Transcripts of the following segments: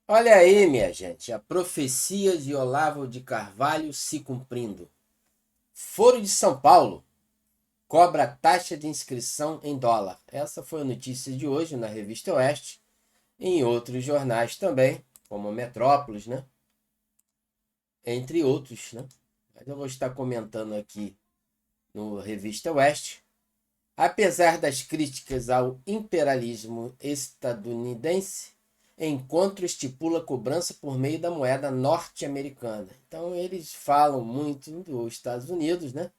Olha aí, minha gente, a profecia de Olavo de Carvalho se cumprindo. Foro de São Paulo cobra taxa de inscrição em dólar. Essa foi a notícia de hoje na Revista Oeste e em outros jornais também, como Metrópolis, né? Entre outros, né? Mas eu vou estar comentando aqui no Revista Oeste. Apesar das críticas ao imperialismo estadunidense, encontro estipula cobrança por meio da moeda norte-americana. Então eles falam muito dos Estados Unidos, né?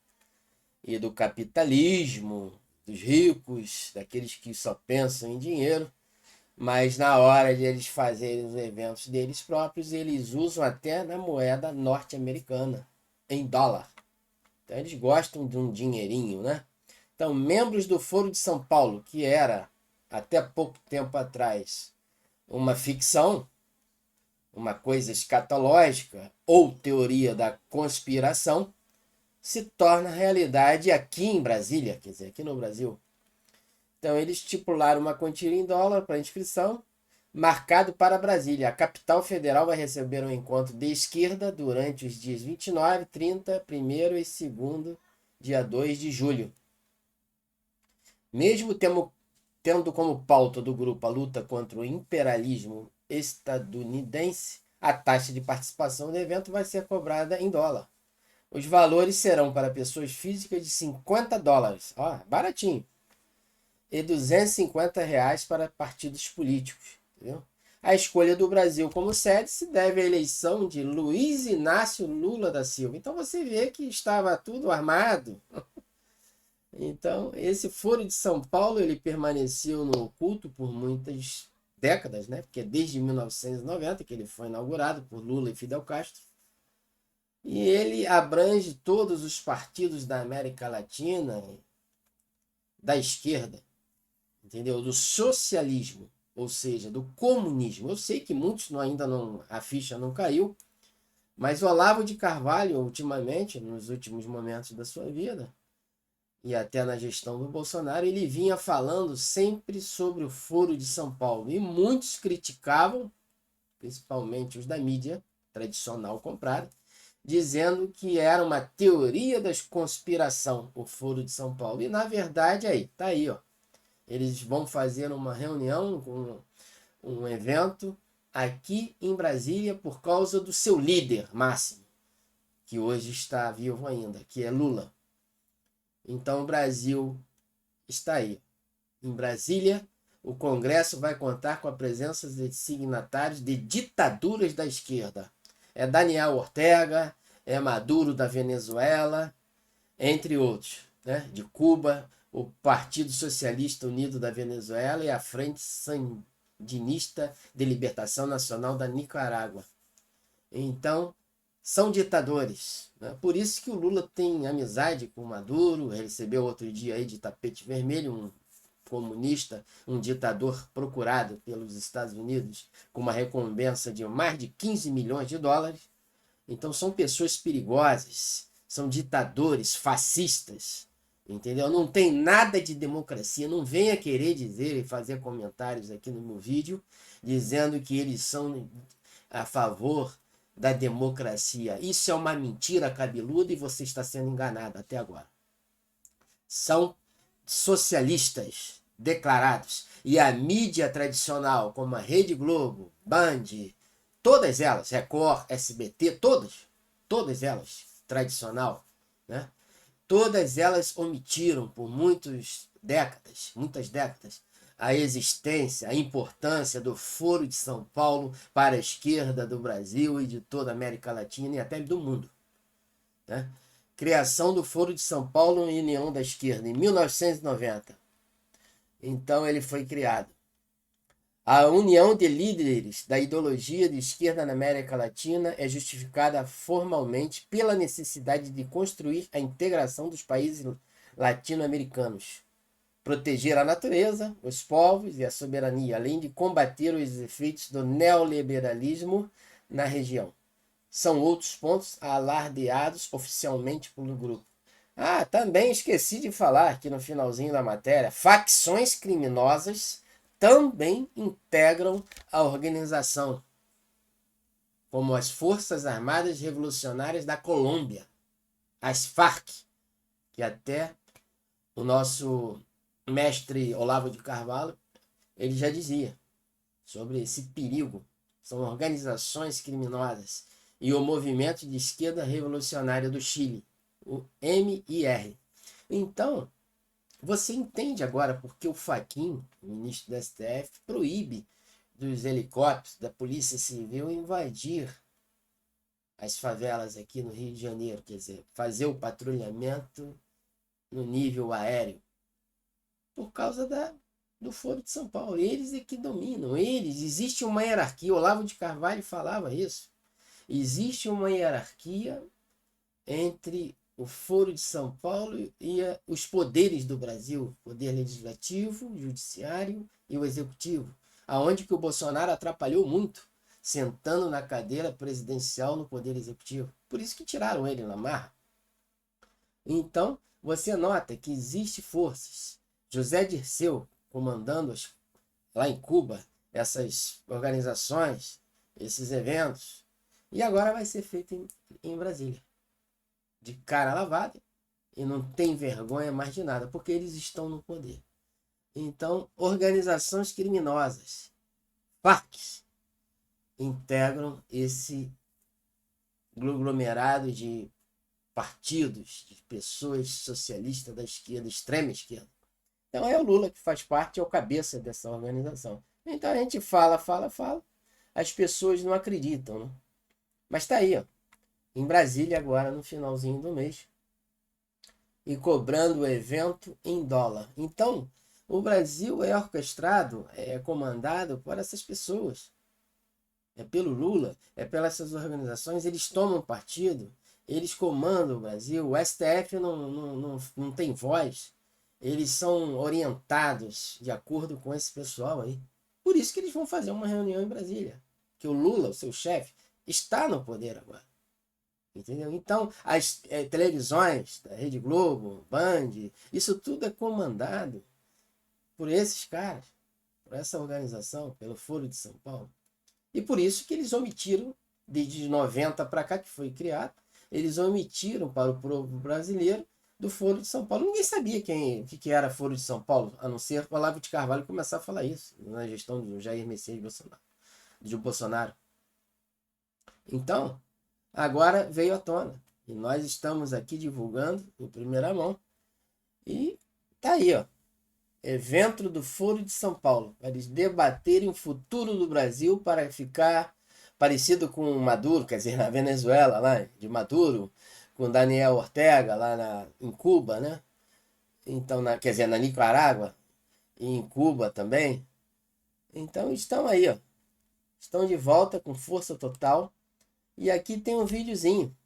E do capitalismo, dos ricos, daqueles que só pensam em dinheiro, mas na hora de eles fazerem os eventos deles próprios, eles usam até na moeda norte-americana, em dólar. Então eles gostam de um dinheirinho, né? Então, membros do Foro de São Paulo, que era até pouco tempo atrás uma ficção, uma coisa escatológica ou teoria da conspiração, se torna realidade aqui em Brasília, quer dizer, aqui no Brasil. Então, eles estipularam uma quantia em dólar para inscrição, marcado para Brasília. A capital federal vai receber um encontro de esquerda durante os dias 29, 30, 1º e 2º, dia 2 de julho. Mesmo tendo como pauta do grupo a luta contra o imperialismo estadunidense, a taxa de participação do evento vai ser cobrada em dólar. Os valores serão para pessoas físicas de US$ 50, ó, baratinho, e R$ 250 para partidos políticos. Entendeu? A escolha do Brasil como sede se deve à eleição de Luiz Inácio Lula da Silva. Então você vê que estava tudo armado. Então, esse Foro de São Paulo, ele permaneceu no oculto por muitas décadas, né? Porque é desde 1990 que ele foi inaugurado por Lula e Fidel Castro. E ele abrange todos os partidos da América Latina, da esquerda, entendeu? Do socialismo, ou seja, do comunismo. Eu sei que muitos ainda não, a ficha não caiu, mas o Olavo de Carvalho, ultimamente, nos últimos momentos da sua vida, e até na gestão do Bolsonaro, ele vinha falando sempre sobre o Foro de São Paulo. E muitos criticavam, principalmente os da mídia tradicional comprada, dizendo que era uma teoria da conspiração, o Foro de São Paulo. E na verdade, aí, tá aí, ó. Eles vão fazer uma reunião, um evento aqui em Brasília por causa do seu líder máximo, que hoje está vivo ainda, que é Lula. Então o Brasil está aí. Em Brasília, o Congresso vai contar com a presença de signatários de ditaduras da esquerda. É Daniel Ortega, é Maduro da Venezuela, entre outros, né? De Cuba, o Partido Socialista Unido da Venezuela e a Frente Sandinista de Libertação Nacional da Nicarágua. Então, são ditadores. Né? Por isso que o Lula tem amizade com o Maduro, recebeu outro dia aí de tapete vermelho um comunista, um ditador procurado pelos Estados Unidos com uma recompensa de mais de 15 milhões de dólares. Então são pessoas perigosas, são ditadores, fascistas, entendeu? Não tem nada de democracia, não venha querer dizer e fazer comentários aqui no meu vídeo dizendo que eles são a favor da democracia. Isso é uma mentira cabeluda e você está sendo enganado até agora. São socialistas declarados. E a mídia tradicional, como a Rede Globo, Band, todas elas, Record, SBT, todas elas, tradicional, né? Todas elas omitiram por muitas décadas, a existência, a importância do Foro de São Paulo para a esquerda do Brasil e de toda a América Latina e até do mundo. Né? Criação do Foro de São Paulo União da Esquerda, em 1990. Então ele foi criado. A união de líderes da ideologia de esquerda na América Latina é justificada formalmente pela necessidade de construir a integração dos países latino-americanos, proteger a natureza, os povos e a soberania, além de combater os efeitos do neoliberalismo na região. São outros pontos alardeados oficialmente pelo grupo. Ah, também esqueci de falar aqui no finalzinho da matéria, facções criminosas também integram a organização. como as Forças Armadas Revolucionárias da Colômbia, as Farc, que até o nosso mestre Olavo de Carvalho, ele já dizia sobre esse perigo. São organizações criminosas. E o Movimento de Esquerda Revolucionária do Chile, o MIR. Então, você entende agora porque o Fachin, o ministro do STF, proíbe dos helicópteros da Polícia Civil invadir as favelas aqui no Rio de Janeiro, quer dizer, fazer o patrulhamento no nível aéreo, por causa do Foro de São Paulo. Eles é que dominam, existe uma hierarquia, Olavo de Carvalho falava isso, existe uma hierarquia entre o Foro de São Paulo e os poderes do Brasil, poder legislativo, judiciário e o executivo, aonde que o Bolsonaro atrapalhou muito, sentando na cadeira presidencial no poder executivo. Por isso que tiraram ele na marra. Então, você nota que existe forças. José Dirceu comandando lá em Cuba essas organizações, esses eventos, e agora vai ser feito em Brasília. De cara lavada, e não tem vergonha mais de nada, porque eles estão no poder. Então, organizações criminosas, Farc, integram esse aglomerado de partidos, de pessoas socialistas da esquerda, extrema esquerda. Então é o Lula que faz parte, é o cabeça dessa organização. Então a gente fala, as pessoas não acreditam, né? Mas está aí, ó, em Brasília agora, no finalzinho do mês, e cobrando o evento em dólar. Então, o Brasil é orquestrado, é comandado por essas pessoas. É pelo Lula, é pelas essas organizações, eles tomam partido, eles comandam o Brasil, o STF não tem voz, eles são orientados de acordo com esse pessoal aí. Por isso que eles vão fazer uma reunião em Brasília, que o Lula, o seu chefe, está no poder agora. Entendeu? Então, as televisões da Rede Globo, Band, isso tudo é comandado por esses caras, por essa organização, pelo Foro de São Paulo. E por isso que eles omitiram, desde 90 para cá que foi criado, eles omitiram para o povo brasileiro do Foro de São Paulo. Ninguém sabia que era Foro de São Paulo, a não ser o Olavo de Carvalho começar a falar isso na gestão do Jair Messias Bolsonaro. Então, agora veio à tona. E nós estamos aqui divulgando em primeira mão. E tá aí, ó. Evento do Foro de São Paulo. Para eles debaterem o futuro do Brasil para ficar parecido com Maduro, quer dizer, na Venezuela, lá de Maduro, com Daniel Ortega, lá em Cuba, né? Então, quer dizer, na Nicarágua e em Cuba também. Então, estão aí, ó. Estão de volta com força total. E aqui tem um videozinho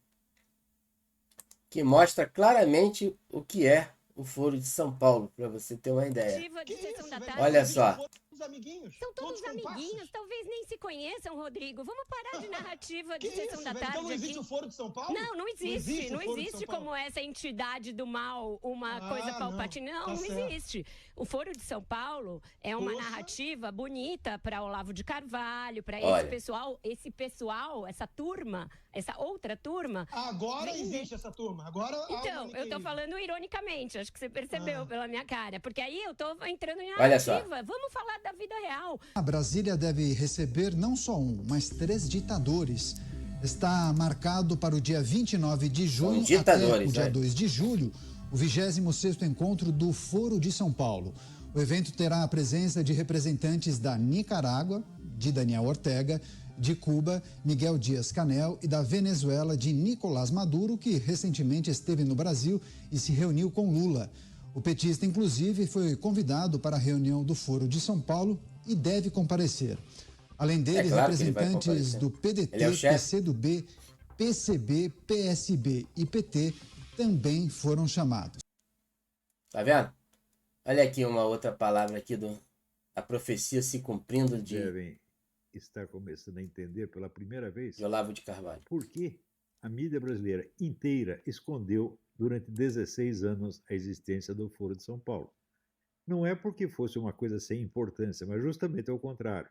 que mostra claramente o que é o Foro de São Paulo, para você ter uma ideia. Olha só. São todos amiguinhos, talvez nem se conheçam, Rodrigo. Vamos parar de narrativa de sessão da tarde. Então não existe o Foro de São Paulo? Não existe. Não existe como essa entidade do mal, uma coisa palpatina. Não existe. O Foro de São Paulo é uma narrativa bonita para Olavo de Carvalho, para esse pessoal, essa turma, essa outra turma. Agora existe essa turma. Agora então, eu tô falando ironicamente, acho que você percebeu pela minha cara, porque aí eu tô entrando em narrativa. Vamos falar da vida real. A Brasília deve receber não só um, mas 3 ditadores. Está marcado para o dia 29 de junho até o dia 2 de julho, o 26º encontro do Foro de São Paulo. O evento terá a presença de representantes da Nicarágua, de Daniel Ortega, de Cuba, Miguel Dias-Canel, e da Venezuela, de Nicolás Maduro, que recentemente esteve no Brasil e se reuniu com Lula. O petista, inclusive, foi convidado para a reunião do Foro de São Paulo e deve comparecer. Além deles, representantes do PDT, PCdoB, PCB, PSB e PT também foram chamados. Tá vendo? Olha aqui uma outra palavra aqui a profecia se cumprindo de... Devem estar começando a entender pela primeira vez de Olavo de Carvalho. Por que a mídia brasileira inteira escondeu durante 16 anos a existência do Foro de São Paulo. Não é porque fosse uma coisa sem importância, mas justamente ao contrário.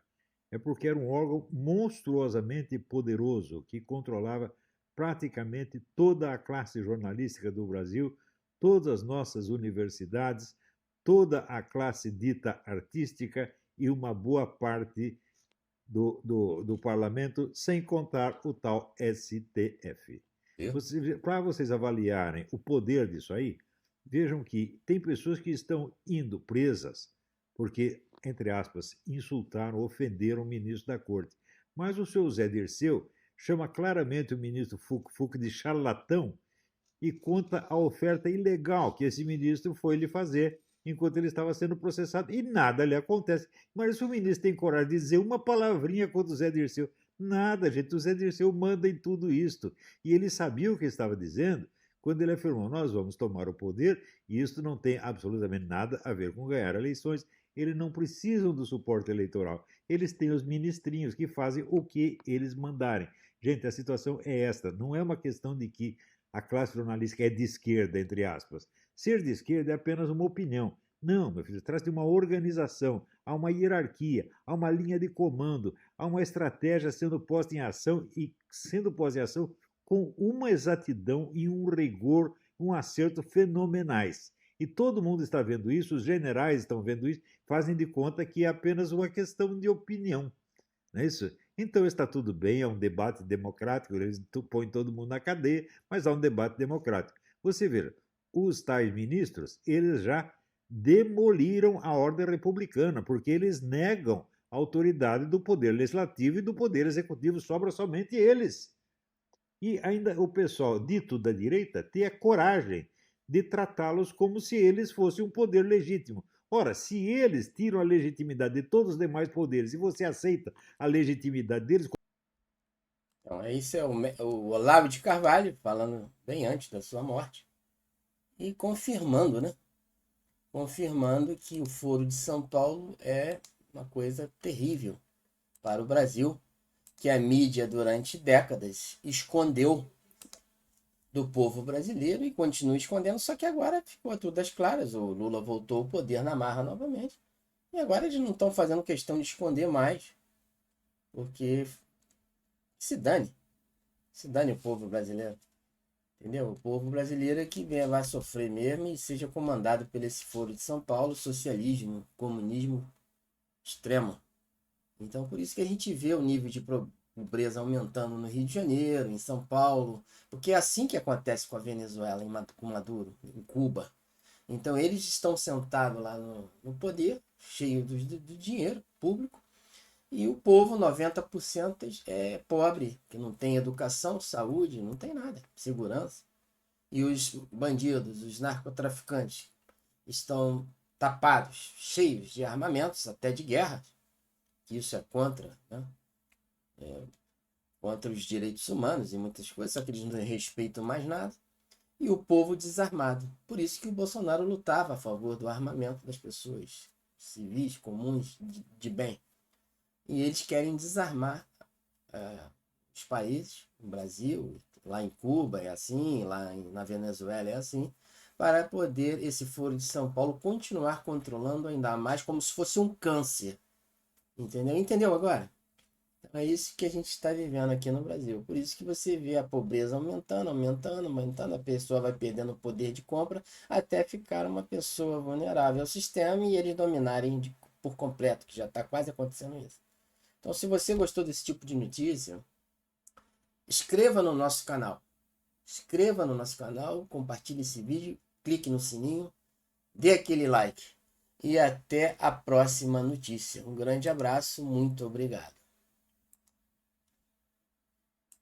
É porque era um órgão monstruosamente poderoso que controlava praticamente toda a classe jornalística do Brasil, todas as nossas universidades, toda a classe dita artística e uma boa parte do parlamento, sem contar o tal STF. Para vocês avaliarem o poder disso aí, vejam que tem pessoas que estão indo presas porque, entre aspas, insultaram, ofenderam o ministro da corte. Mas o seu Zé Dirceu chama claramente o ministro Fux de charlatão e conta a oferta ilegal que esse ministro foi lhe fazer enquanto ele estava sendo processado, e nada lhe acontece. Mas se o ministro tem coragem de dizer uma palavrinha contra o Zé Dirceu, nada, gente, o Zé Dirceu manda em tudo isto. E ele sabia o que estava dizendo quando ele afirmou, nós vamos tomar o poder, e isso não tem absolutamente nada a ver com ganhar eleições. Eles não precisam do suporte eleitoral, eles têm os ministrinhos que fazem o que eles mandarem. Gente, a situação é esta, não é uma questão de que a classe jornalística é de esquerda, entre aspas. Ser de esquerda é apenas uma opinião. Não, meu filho, traz de uma organização, há uma hierarquia, há uma linha de comando, há uma estratégia sendo posta em ação e sendo posta em ação com uma exatidão e um rigor, um acerto fenomenais. E todo mundo está vendo isso, os generais estão vendo isso, fazem de conta que é apenas uma questão de opinião. Não é isso? Então está tudo bem, é um debate democrático, eles põem todo mundo na cadeia, mas há um debate democrático. Você vê, os tais ministros, eles já demoliram a ordem republicana, porque eles negam a autoridade do poder legislativo e do poder executivo, sobra somente eles. E ainda o pessoal dito da direita tem a coragem de tratá-los como se eles fossem um poder legítimo. Ora, se eles tiram a legitimidade de todos os demais poderes e você aceita a legitimidade deles... Então, esse é o Olavo de Carvalho, falando bem antes da sua morte, e confirmando, né? Confirmando que o Foro de São Paulo é uma coisa terrível para o Brasil, que a mídia durante décadas escondeu do povo brasileiro e continua escondendo, só que agora ficou tudo às claras. O Lula voltou ao poder na marra novamente. E agora eles não estão fazendo questão de esconder mais, porque se dane o povo brasileiro. Entendeu? O povo brasileiro é que vai sofrer mesmo e seja comandado por esse Foro de São Paulo, socialismo, comunismo extremo. Então, por isso que a gente vê o nível de pobreza aumentando no Rio de Janeiro, em São Paulo, porque é assim que acontece com a Venezuela, com Maduro, em Cuba. Então, eles estão sentados lá no poder, cheio do dinheiro público, e o povo, 90%, é pobre, que não tem educação, saúde, não tem nada, segurança. E os bandidos, os narcotraficantes, estão tapados, cheios de armamentos, até de guerra, que isso é contra, né? Contra os direitos humanos e muitas coisas, só que eles não respeitam mais nada. E o povo desarmado. Por isso que o Bolsonaro lutava a favor do armamento das pessoas civis, comuns, de bem. E eles querem desarmar os países, o Brasil, lá em Cuba é assim, lá na Venezuela é assim, para poder esse Foro de São Paulo continuar controlando ainda mais como se fosse um câncer. Entendeu? Entendeu agora? Então é isso que a gente está vivendo aqui no Brasil. Por isso que você vê a pobreza aumentando, a pessoa vai perdendo o poder de compra até ficar uma pessoa vulnerável ao sistema e eles dominarem por completo, que já está quase acontecendo isso. Então, se você gostou desse tipo de notícia, inscreva no nosso canal. Inscreva no nosso canal, compartilhe esse vídeo, clique no sininho, dê aquele like. E até a próxima notícia. Um grande abraço, muito obrigado.